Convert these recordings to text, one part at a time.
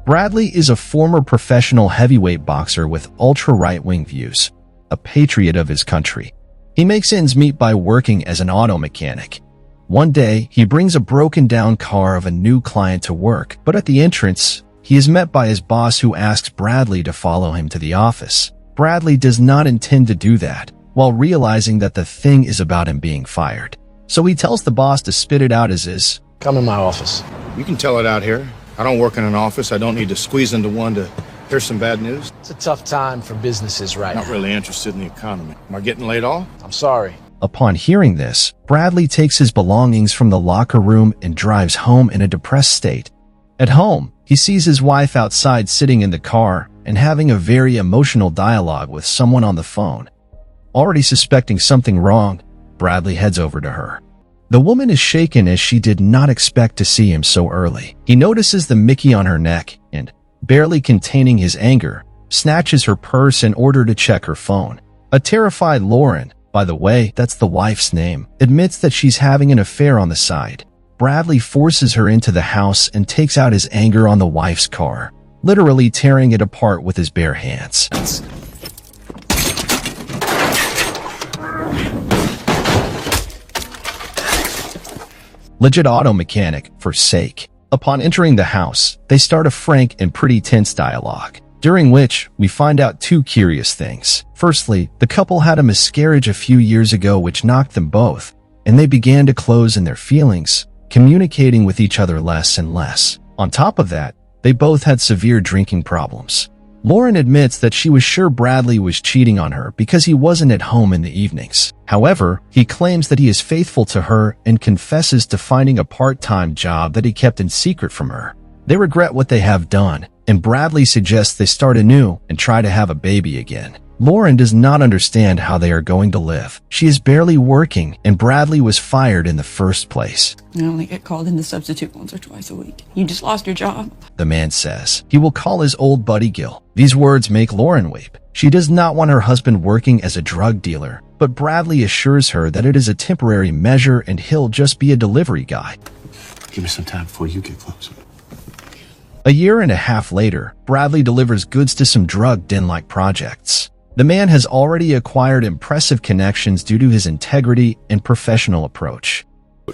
Bradley is a former professional heavyweight boxer with ultra right-wing views, a patriot of his country. He makes ends meet by working as an auto mechanic. One day, he brings a broken-down car of a new client to work, but at the entrance, he is met by his boss who asks Bradley to follow him to the office. Bradley does not intend to do that, while realizing that the thing is about him being fired. So he tells the boss to spit it out as is. Come in my office. You can tell it out here. I don't work in an office. I don't need to squeeze into one to hear some bad news. It's a tough time for businesses right now. Not really interested in the economy. Am I getting laid off? I'm sorry. Upon hearing this, Bradley takes his belongings from the locker room and drives home in a depressed state. At home, he sees his wife outside sitting in the car and having a very emotional dialogue with someone on the phone. Already suspecting something wrong, Bradley heads over to her. The woman is shaken as she did not expect to see him so early. He notices the Mickey on her neck and, barely containing his anger, snatches her purse in order to check her phone. A terrified Lauren, by the way, that's the wife's name, admits that she's having an affair on the side. Bradley forces her into the house and takes out his anger on the wife's car, literally tearing it apart with his bare hands. Legit auto mechanic, for sake. Upon entering the house, they start a frank and pretty tense dialogue, during which we find out two curious things. Firstly, the couple had a miscarriage a few years ago which knocked them both, and they began to close in their feelings, communicating with each other less and less. On top of that, they both had severe drinking problems. Lauren admits that she was sure Bradley was cheating on her because he wasn't at home in the evenings. However, he claims that he is faithful to her and confesses to finding a part-time job that he kept in secret from her. They regret what they have done, and Bradley suggests they start anew and try to have a baby again. Lauren does not understand how they are going to live. She is barely working, and Bradley was fired in the first place. I only get called in to substitute once or twice a week. You just lost your job. The man says he will call his old buddy Gil. These words make Lauren weep. She does not want her husband working as a drug dealer, but Bradley assures her that it is a temporary measure and he'll just be a delivery guy. Give me some time before you get closer. A year and a half later, Bradley delivers goods to some drug den-like projects. The man has already acquired impressive connections due to his integrity and professional approach.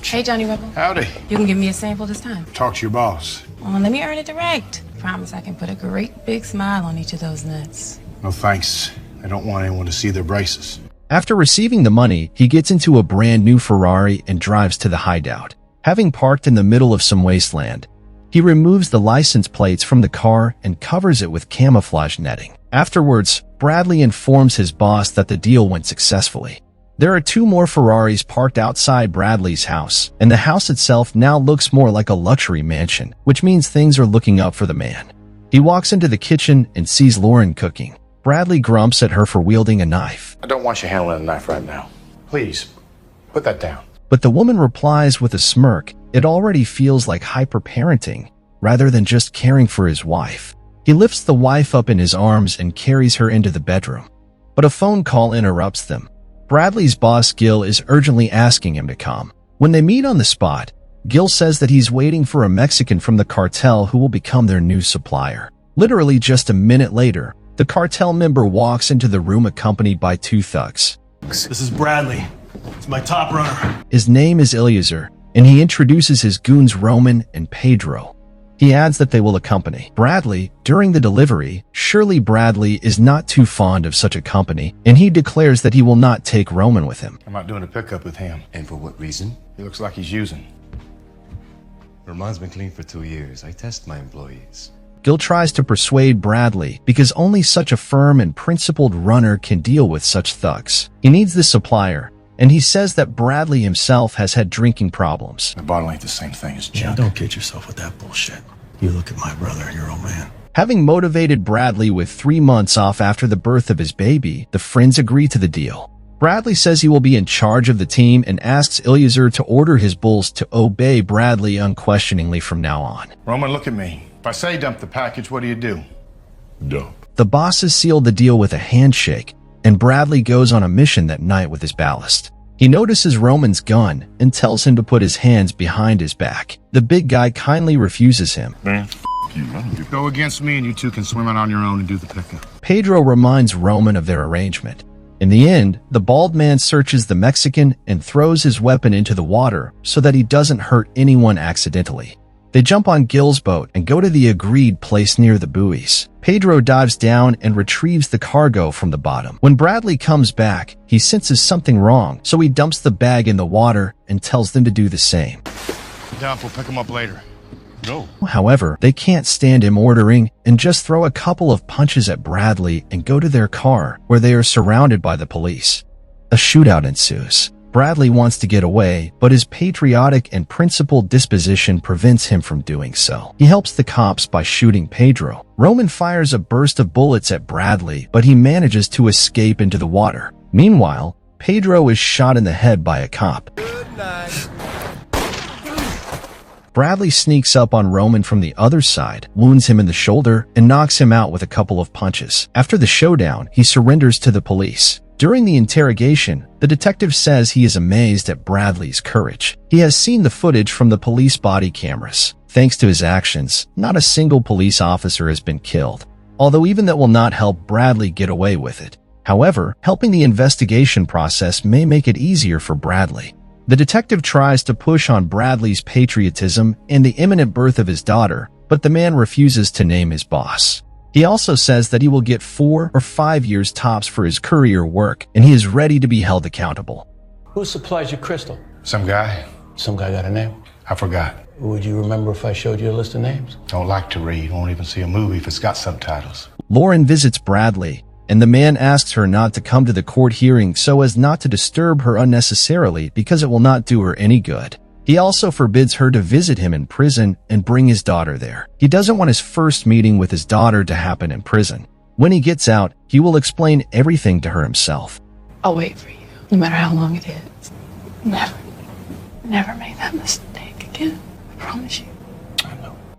Hey, Johnny Rebel. Howdy. You can give me a sample this time. Talk to your boss. Oh, let me earn it direct. Promise I can put a great big smile on each of those nuts. No thanks. I don't want anyone to see their braces. After receiving the money, he gets into a brand new Ferrari and drives to the hideout. Having parked in the middle of some wasteland, he removes the license plates from the car and covers it with camouflage netting. Afterwards, Bradley informs his boss that the deal went successfully. There are two more Ferraris parked outside Bradley's house, and the house itself now looks more like a luxury mansion, which means things are looking up for the man. He walks into the kitchen and sees Lauren cooking. Bradley grumps at her for wielding a knife. I don't want you handling a knife right now. Please, put that down. But the woman replies with a smirk. It already feels like hyper-parenting, rather than just caring for his wife. He lifts the wife up in his arms and carries her into the bedroom. But a phone call interrupts them. Bradley's boss, Gil, is urgently asking him to come. When they meet on the spot, Gil says that he's waiting for a Mexican from the cartel who will become their new supplier. Literally just a minute later, the cartel member walks into the room accompanied by two thugs. This is Bradley. It's my top runner. His name is Eliezer, and he introduces his goons Roman and Pedro. He adds that they will accompany Bradley during the delivery. Surely Bradley is not too fond of such a company, and he declares that he will not take Roman with him. I'm not doing a pickup with him. And for what reason? He looks like he's using. Vermont's been clean for 2 years. I test my employees. Gil tries to persuade Bradley because only such a firm and principled runner can deal with such thugs. He needs this supplier, and he says that Bradley himself has had drinking problems. The bottle ain't the same thing as junk. Yeah, don't kid yourself with that bullshit. You look at my brother, your old man. Having motivated Bradley with 3 months off after the birth of his baby, the friends agree to the deal. Bradley says he will be in charge of the team and asks Eliezer to order his bulls to obey Bradley unquestioningly from now on. Roman, look at me. If I say dump the package, what do? Dump. The bosses sealed the deal with a handshake, and Bradley goes on a mission that night with his ballast. He notices Roman's gun and tells him to put his hands behind his back. The big guy kindly refuses him. Man, Go against me and you two can swim out on your own and do the pickup. Pedro reminds Roman of their arrangement. In the end, the bald man searches the Mexican and throws his weapon into the water so that he doesn't hurt anyone accidentally. They jump on Gil's boat and go to the agreed place near the buoys. Pedro dives down and retrieves the cargo from the bottom. When Bradley comes back, he senses something wrong, so he dumps the bag in the water and tells them to do the same. Dump, we'll pick him up later. Go. However, they can't stand him ordering and just throw a couple of punches at Bradley and go to their car, where they are surrounded by the police. A shootout ensues. Bradley wants to get away, but his patriotic and principled disposition prevents him from doing so. He helps the cops by shooting Pedro. Roman fires a burst of bullets at Bradley, but he manages to escape into the water. Meanwhile, Pedro is shot in the head by a cop. Good night. Bradley sneaks up on Roman from the other side, wounds him in the shoulder, and knocks him out with a couple of punches. After the showdown, he surrenders to the police. During the interrogation, the detective says he is amazed at Bradley's courage. He has seen the footage from the police body cameras. Thanks to his actions, not a single police officer has been killed, although even that will not help Bradley get away with it. However, helping the investigation process may make it easier for Bradley. The detective tries to push on Bradley's patriotism and the imminent birth of his daughter, but the man refuses to name his boss. He also says that he will get 4 or 5 years tops for his courier work, and he is ready to be held accountable. Who supplies your crystal? Some guy. Some guy got a name? I forgot. Would you remember if I showed you a list of names? Don't like to read. Won't even see a movie if it's got subtitles. Lauren visits Bradley, and the man asks her not to come to the court hearing so as not to disturb her unnecessarily because it will not do her any good. He also forbids her to visit him in prison and bring his daughter there. He doesn't want his first meeting with his daughter to happen in prison. When he gets out, he will explain everything to her himself. I'll wait for you, no matter how long it is. Never make that mistake again. I promise you.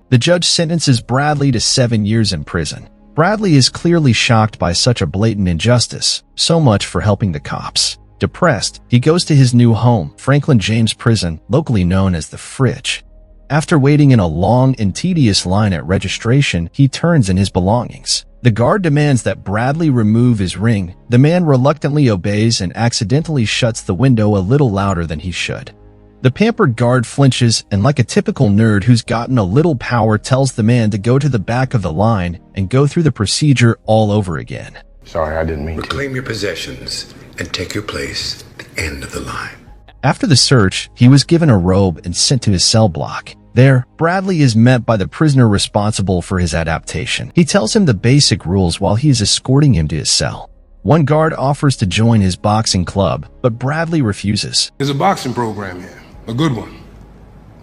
The judge sentences Bradley to 7 years in prison. Bradley is clearly shocked by such a blatant injustice, so much for helping the cops. Depressed, he goes to his new home, Franklin James Prison, locally known as the Fridge. After waiting in a long and tedious line at registration, he turns in his belongings. The guard demands that Bradley remove his ring. The man reluctantly obeys and accidentally shuts the window a little louder than he should. The pampered guard flinches and, like a typical nerd who's gotten a little power, tells the man to go to the back of the line and go through the procedure all over again. Sorry, I didn't mean to. Reclaim your possessions and take your place at the end of the line. After the search, he was given a robe and sent to his cell block. There, Bradley is met by the prisoner responsible for his adaptation. He tells him the basic rules while he is escorting him to his cell. One guard offers to join his boxing club, but Bradley refuses. There's a boxing program here, a good one.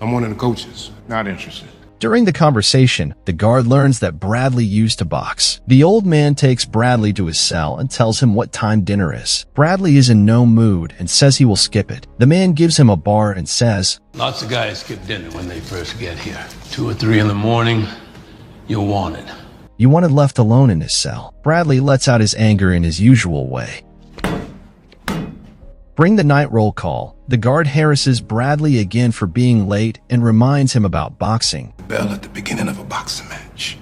I'm one of the coaches. Not interested. During the conversation, the guard learns that Bradley used to box. The old man takes Bradley to his cell and tells him what time dinner is. Bradley is in no mood and says he will skip it. The man gives him a bar and says, Lots of guys skip dinner when they first get here. 2 or 3 in the morning, you'll want it. You wanted left alone in his cell. Bradley lets out his anger in his usual way. Bring the night roll call. The guard harasses Bradley again for being late and reminds him about boxing. Bell at the beginning of a boxing match.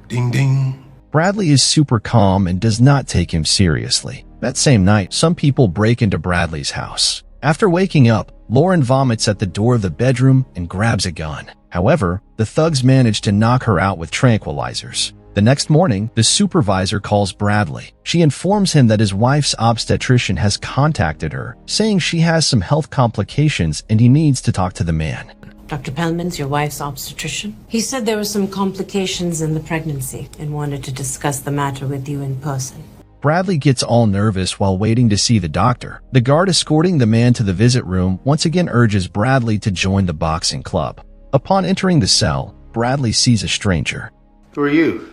Ding ding. Bradley is super calm and does not take him seriously. That same night, some people break into Bradley's house. After waking up, Lauren vomits at the door of the bedroom and grabs a gun. However, the thugs manage to knock her out with tranquilizers. The next morning, the supervisor calls Bradley. She informs him that his wife's obstetrician has contacted her, saying she has some health complications and he needs to talk to the man. Dr. Pellman's your wife's obstetrician? He said there were some complications in the pregnancy and wanted to discuss the matter with you in person. Bradley gets all nervous while waiting to see the doctor. The guard escorting the man to the visit room once again urges Bradley to join the boxing club. Upon entering the cell, Bradley sees a stranger. Who are you?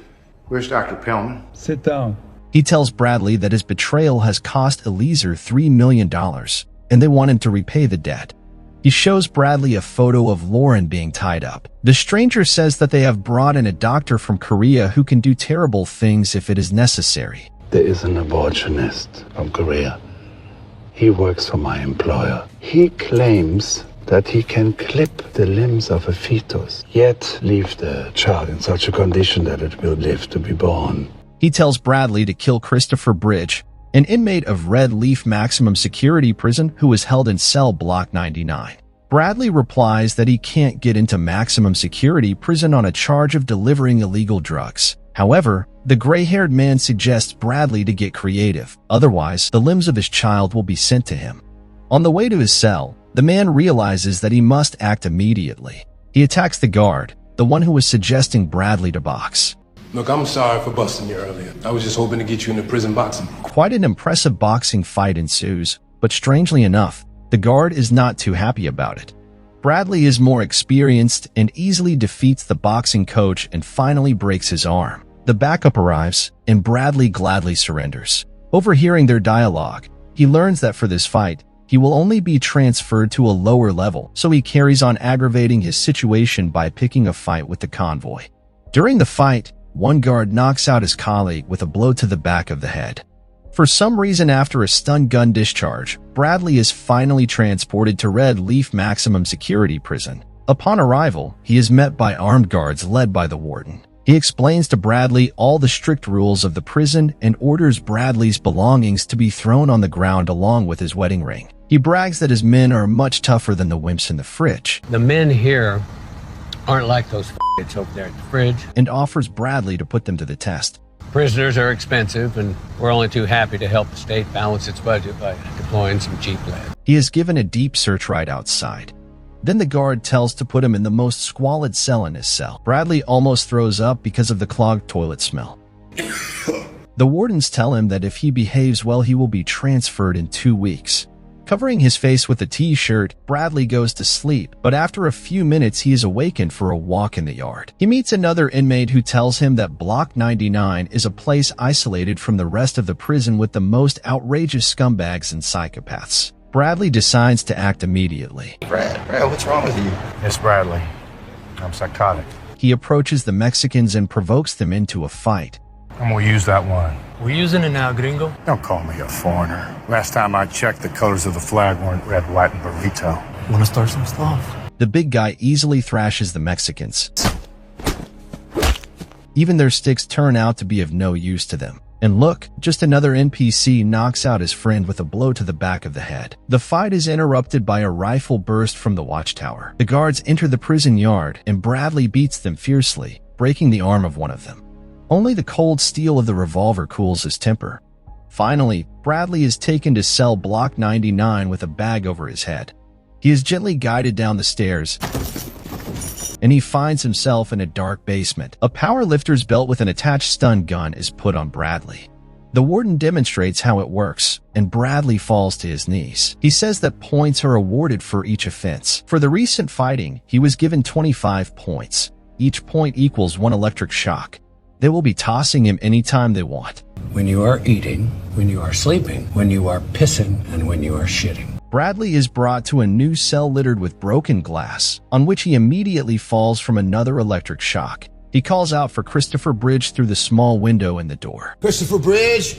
Where's Dr. Pellman? Sit down. He tells Bradley that his betrayal has cost Eliezer $3 million, and they want him to repay the debt. He shows Bradley a photo of Lauren being tied up. The stranger says that they have brought in a doctor from Korea who can do terrible things if it is necessary. There is an abortionist from Korea. He works for my employer. He claims that he can clip the limbs of a fetus, yet leave the child in such a condition that it will live to be born. He tells Bradley to kill Christopher Bridge, an inmate of Red Leaf Maximum Security Prison who was held in cell block 99. Bradley replies that he can't get into maximum security prison on a charge of delivering illegal drugs. However, the gray-haired man suggests Bradley to get creative, otherwise the limbs of his child will be sent to him. On the way to his cell, the man realizes that he must act immediately. He attacks the guard, the one who was suggesting Bradley to box. Look, I'm sorry for busting you earlier. I was just hoping to get you into prison boxing. Quite an impressive boxing fight ensues, but strangely enough, the guard is not too happy about it. Bradley is more experienced and easily defeats the boxing coach and finally breaks his arm. The backup arrives, and Bradley gladly surrenders. Overhearing their dialogue, he learns that for this fight, he will only be transferred to a lower level, so he carries on aggravating his situation by picking a fight with the convoy. During the fight, one guard knocks out his colleague with a blow to the back of the head. For some reason, after a stun gun discharge, Bradley is finally transported to Red Leaf Maximum Security Prison. Upon arrival, he is met by armed guards led by the warden. He explains to Bradley all the strict rules of the prison and orders Bradley's belongings to be thrown on the ground along with his wedding ring. He brags that his men are much tougher than the wimps in the fridge. The men here aren't like those f***its over there at the fridge. And offers Bradley to put them to the test. Prisoners are expensive, and we're only too happy to help the state balance its budget by deploying some cheap lead. He is given a deep search right outside. Then the guard tells to put him in the most squalid cell in his cell. Bradley almost throws up because of the clogged toilet smell. The wardens tell him that if he behaves well, he will be transferred in 2 weeks. Covering his face with a t-shirt, Bradley goes to sleep, but after a few minutes he is awakened for a walk in the yard. He meets another inmate who tells him that Block 99 is a place isolated from the rest of the prison with the most outrageous scumbags and psychopaths. Bradley decides to act immediately. Brad, what's wrong with you? It's Bradley. I'm psychotic. He approaches the Mexicans and provokes them into a fight. I'm gonna use that one. We're using it now, gringo. Don't call me a foreigner. Last time I checked, the colors of the flag weren't red, white, and burrito. Want to start some stuff? The big guy easily thrashes the Mexicans. Even their sticks turn out to be of no use to them. And look, just another NPC knocks out his friend with a blow to the back of the head. The fight is interrupted by a rifle burst from the watchtower. The guards enter the prison yard, and Bradley beats them fiercely, breaking the arm of one of them. Only the cold steel of the revolver cools his temper. Finally, Bradley is taken to cell block 99 with a bag over his head. He is gently guided down the stairs, and he finds himself in a dark basement. A powerlifter's belt with an attached stun gun is put on Bradley. The warden demonstrates how it works, and Bradley falls to his knees. He says that points are awarded for each offense. For the recent fighting, he was given 25 points. Each point equals 1 electric shock. They will be tossing him anytime they want. When you are eating, when you are sleeping, when you are pissing, and when you are shitting. Bradley is brought to a new cell littered with broken glass, on which he immediately falls from another electric shock. He calls out for Christopher Bridge through the small window in the door. Christopher Bridge!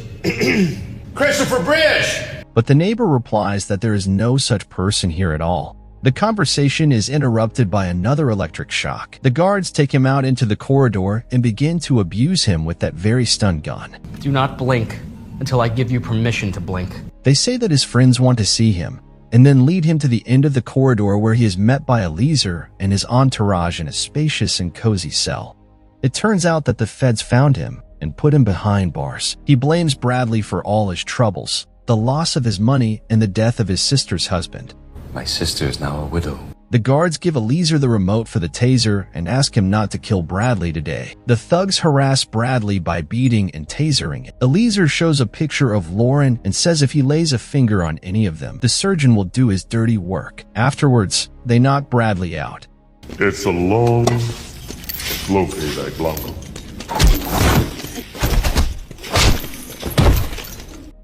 Christopher Bridge! But the neighbor replies that there is no such person here at all. The conversation is interrupted by another electric shock. The guards take him out into the corridor and begin to abuse him with that very stun gun. Do not blink until I give you permission to blink. They say that his friends want to see him, and then lead him to the end of the corridor where he is met by Eliezer and his entourage in a spacious and cozy cell. It turns out that the feds found him and put him behind bars. He blames Bradley for all his troubles, the loss of his money, and the death of his sister's husband. My sister is now a widow. The guards give Eliezer the remote for the taser and ask him not to kill Bradley today. The thugs harass Bradley by beating and tasering it. Eliezer shows a picture of Lauren and says if he lays a finger on any of them, the surgeon will do his dirty work. Afterwards, they knock Bradley out. It's a long, slow payback, Blanco.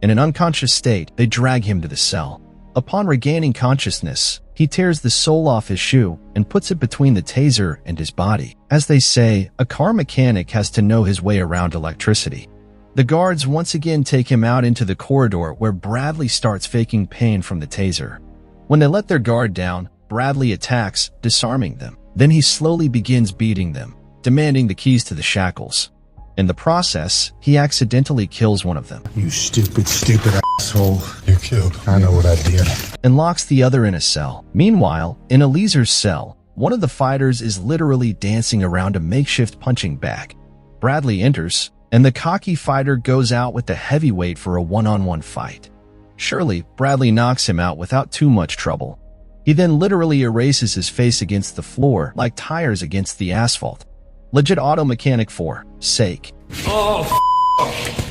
In an unconscious state, they drag him to the cell. Upon regaining consciousness, he tears the sole off his shoe and puts it between the taser and his body. As they say, a car mechanic has to know his way around electricity. The guards once again take him out into the corridor where Bradley starts faking pain from the taser. When they let their guard down, Bradley attacks, disarming them. Then he slowly begins beating them, demanding the keys to the shackles. In the process, he accidentally kills one of them. You stupid asshole. You killed. I know what I did. And locks the other in a cell. Meanwhile, in Elieser's cell, one of the fighters is literally dancing around a makeshift punching bag. Bradley enters, and the cocky fighter goes out with the heavyweight for a one-on-one fight. Surely, Bradley knocks him out without too much trouble. He then literally erases his face against the floor like tires against the asphalt. Legit auto mechanic for sake. Oh,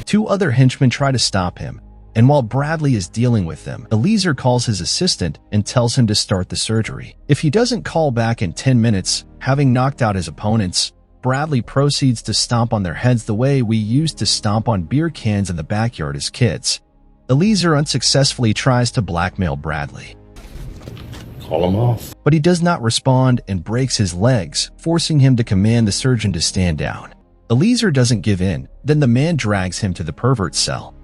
Two other henchmen try to stop him, and while Bradley is dealing with them, Eliezer calls his assistant and tells him to start the surgery. If he doesn't call back in 10 minutes, having knocked out his opponents, Bradley proceeds to stomp on their heads the way we used to stomp on beer cans in the backyard as kids. Eliezer unsuccessfully tries to blackmail Bradley. Call him off. But he does not respond and breaks his legs, forcing him to command the surgeon to stand down. Eliezer doesn't give in, then the man drags him to the pervert cell.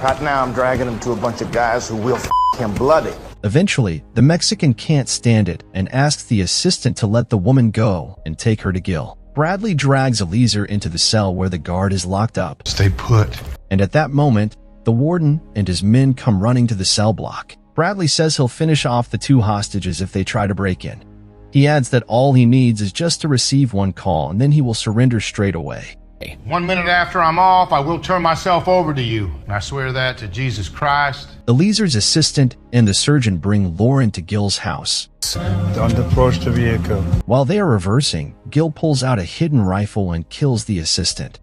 right now I'm dragging him to a bunch of guys who will him bloody. Eventually, the Mexican can't stand it and asks the assistant to let the woman go and take her to Gil. Bradley drags Eliezer into the cell where the guard is locked up. Stay put. And at that moment, the warden and his men come running to the cell block. Bradley says he'll finish off the two hostages if they try to break in. He adds that all he needs is just to receive one call and then he will surrender straight away. 1 minute after I'm off, I will turn myself over to you. And I swear that to Jesus Christ. Eliezer's assistant and the surgeon bring Lauren to Gil's house. Don't approach the vehicle. While they are reversing, Gil pulls out a hidden rifle and kills the assistant.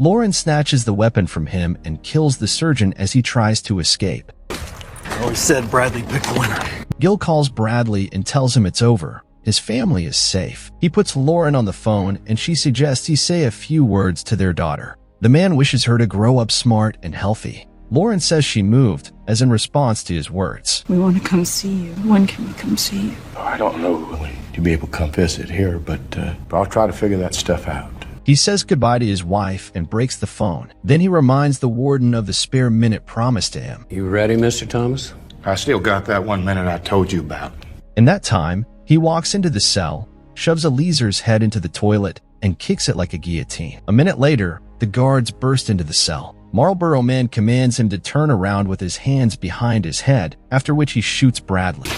Lauren snatches the weapon from him and kills the surgeon as he tries to escape. I always said Bradley picked the winner. Gil calls Bradley and tells him it's over. His family is safe. He puts Lauren on the phone and she suggests he say a few words to their daughter. The man wishes her to grow up smart and healthy. Lauren says she moved, as in response to his words. We want to come see you. When can we come see you? I don't know when you'll be able to come visit here, but I'll try to figure that stuff out. He says goodbye to his wife and breaks the phone. Then he reminds the warden of the spare minute promised to him. You ready, Mr. Thomas? I still got that 1 minute I told you about. In that time, he walks into the cell, shoves Eliezer's head into the toilet, and kicks it like a guillotine. A minute later, the guards burst into the cell. Marlboro Man commands him to turn around with his hands behind his head, after which he shoots Bradley.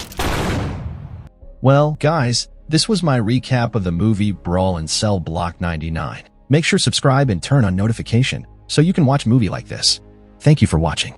Well, guys, this was my recap of the movie Brawl in Cell Block 99. Make sure subscribe and turn on notification so you can watch a movie like this. Thank you for watching.